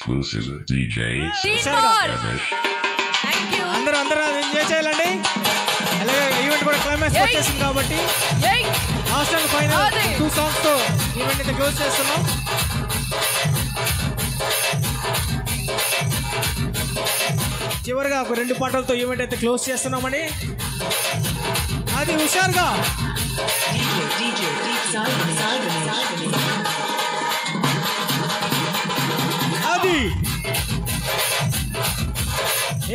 exclusive DJs. అందరూ enjoy చేయాలండి. అలాగే ఈవెంట్ కూడా క్లైమాక్స్ వచ్చేసింది కాబట్టి లాస్ట్ అండ్ ఫైనల్ 2 సాంగ్స్ తో ఈవెంట్ అయితే క్లోజ్ చేస్తున్నాం. చివరిగా ఒక 2 పాటలతో ఈవెంట్ అయితే క్లోజ్ చేస్తున్నామని. అది హుషారుగా అది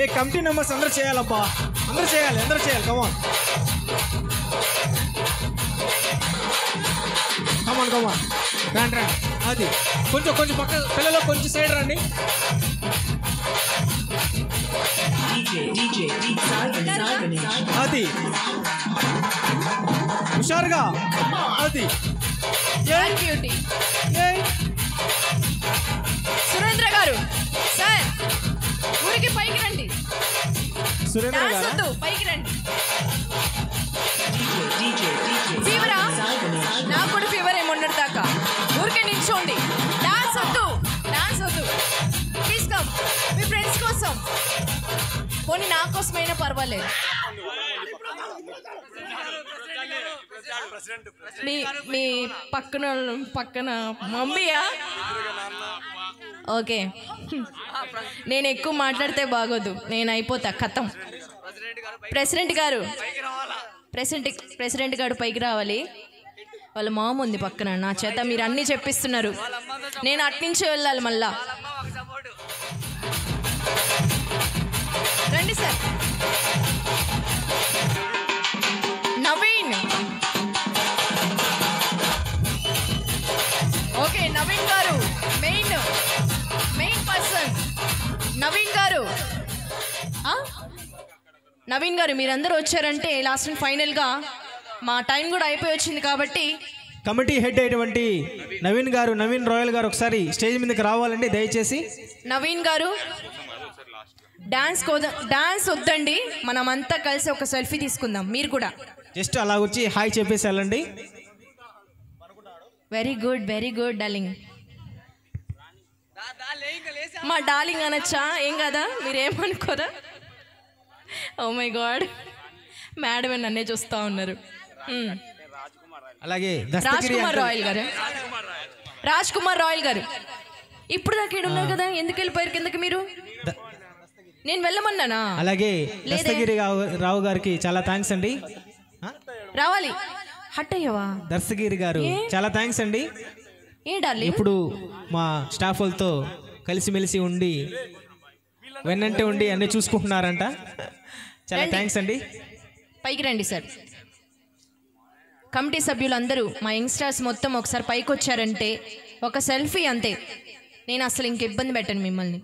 ఏ కమిటీ మెంబర్స్ అందరూ చేయాలబ్బా, అందరూ చేయాలి కమాన్ రండి అది కొంచెం పక్క పిల్లలు కొంచెం సైడ్ రండి. అది హుషారుగా అది సురేంద్ర గారు సార్ ఊరికి పైకి రండి. సురేంద్ర గారు పైకి రండి. ఫీవరా? నాకు కూడా ఫీవర్ ఏమొన్నది దాకా. ఊరికే నిల్చోండి. డాన్స్ వద్దు ప్లీజ్ కమ్. మీ ఫ్రెండ్స్ కోసం, పోనీ నా కోసమైనా పర్వాలేదు. మీ పక్కన మమ్మీయా? ఓకే, నేను ఎక్కువ మాట్లాడితే బాగోదు, నేను అయిపోతా ఖతం. ప్రెసిడెంట్ గారు పైకి రావాలి. వాళ్ళ మామ ఉంది పక్కన. నా చేత మీరు అన్నీ చెప్పిస్తున్నారు, నేను అట్నుంచి వెళ్ళాలి. మళ్ళా రండి సార్. నవీన్, ఓకే నవీన్ గారు మెయిన్ పర్సన్. నవీన్ గారు మీరందరూ వచ్చారంటే లాస్ట్ అండ్ ఫైనల్గా మా టైం కూడా అయిపోయి వచ్చింది కాబట్టి కమిటీ హెడ్ అయినటువంటి నవీన్ రాయల్ గారు ఒకసారి స్టేజ్ మీదకి రావాలండి దయచేసి. నవీన్ గారు డాన్స్ వద్దండి, మనమంతా కలిసి ఒక సెల్ఫీ తీసుకుందాం. మీరు కూడా జస్ట్ అలా వచ్చి హాయ్ చెప్పేసి వెళ్ళండి. Very good darling. మా డార్లింగ్ అనొచ్చా? ఏం కదా, మీరేమనుకోరా? ఓ మై గాడ్, మేడం నన్నే చూస్తూ ఉన్నారు. అలాగే రాజ్ కుమార్ రాయల్ గారు ఇప్పుడు దాకా ఉన్నారు కదా, ఎందుకు వెళ్ళిపోయారు కిందకి మీరు? నేను వెళ్ళమన్నానా? అలాగే దస్తగిరి రావు గారికి చాలా థ్యాంక్స్ అండి. రావాలి. హట్ అయ్యవా? దస్తగిరి గారు చాలా థ్యాంక్స్ అండి. ఏ డార్లింగ్, ఇప్పుడు మా స్టాఫ్ వాళ్ళతో కలిసిమెలిసి ఉండి వెన్నంటే ఉండి అన్నీ చూసుకుంటున్నారంట. చాలా థ్యాంక్స్ అండి. పైకి రండి సార్. కమిటీ సభ్యులందరూ మా యంగ్స్టర్స్ మొత్తం ఒకసారి పైకి వచ్చారంటే ఒక సెల్ఫీ అంతే. నేను అసలు ఇంక ఇబ్బంది పెట్టను మిమ్మల్ని.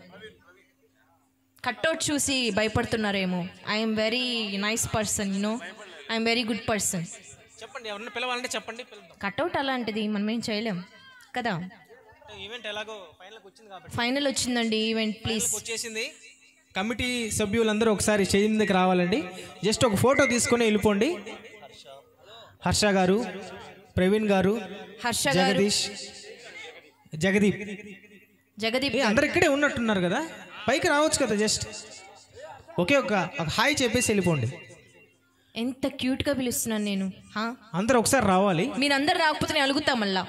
కట్అవుట్ చూసి భయపడుతున్నారేమో. I'm very nice person, I'm very good person. చెప్పండి, ఎవరిని పిలవాలంటే చెప్పండి. కట్అవుట్ అలాంటిది మనం ఏం చేయలేం కదా. ఫైనల్ వచ్చిందండి ఈవెంట్. ప్లీజ్ వచ్చేసింది. కమిటీ సభ్యులందరూ ఒకసారి స్టేజ్ మీదకి రావాలండి. జస్ట్ ఒక ఫోటో తీసుకొని వెళ్ళిపోండి. హర్ష గారు, ప్రవీణ్ గారు, జగదీష్, జగదీప్ అందరు ఇక్కడే ఉన్నట్టున్నారు కదా, పైకి రావచ్చు కదా. జస్ట్ ఒకే ఒక హాయ్ చెప్పేసి వెళ్ళిపోండి. ఎంత క్యూట్గా పిలుస్తున్నాను నేను. అందరూ ఒకసారి రావాలి. మీరందరు రాకపోతే నేను అలుగుతా మళ్ళా.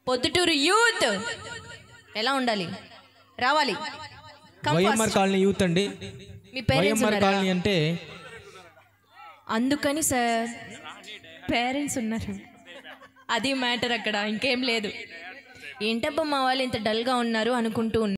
పొద్దుటూరు యూత్ ఎలా ఉండాలి? రావాలి. వైఎంఆర్ కాలనీ యూత్ అండి. మీ పేరెంట్స్ కాలనీ అంటే అందుకని సార్ పేరెంట్స్ ఉన్నారు, అది మ్యాటర్ అక్కడ, ఇంకేం లేదు. ఏంటబ్బా మా వాళ్ళు ఇంత డల్గా ఉన్నారు అనుకుంటూ ఉన్నారు.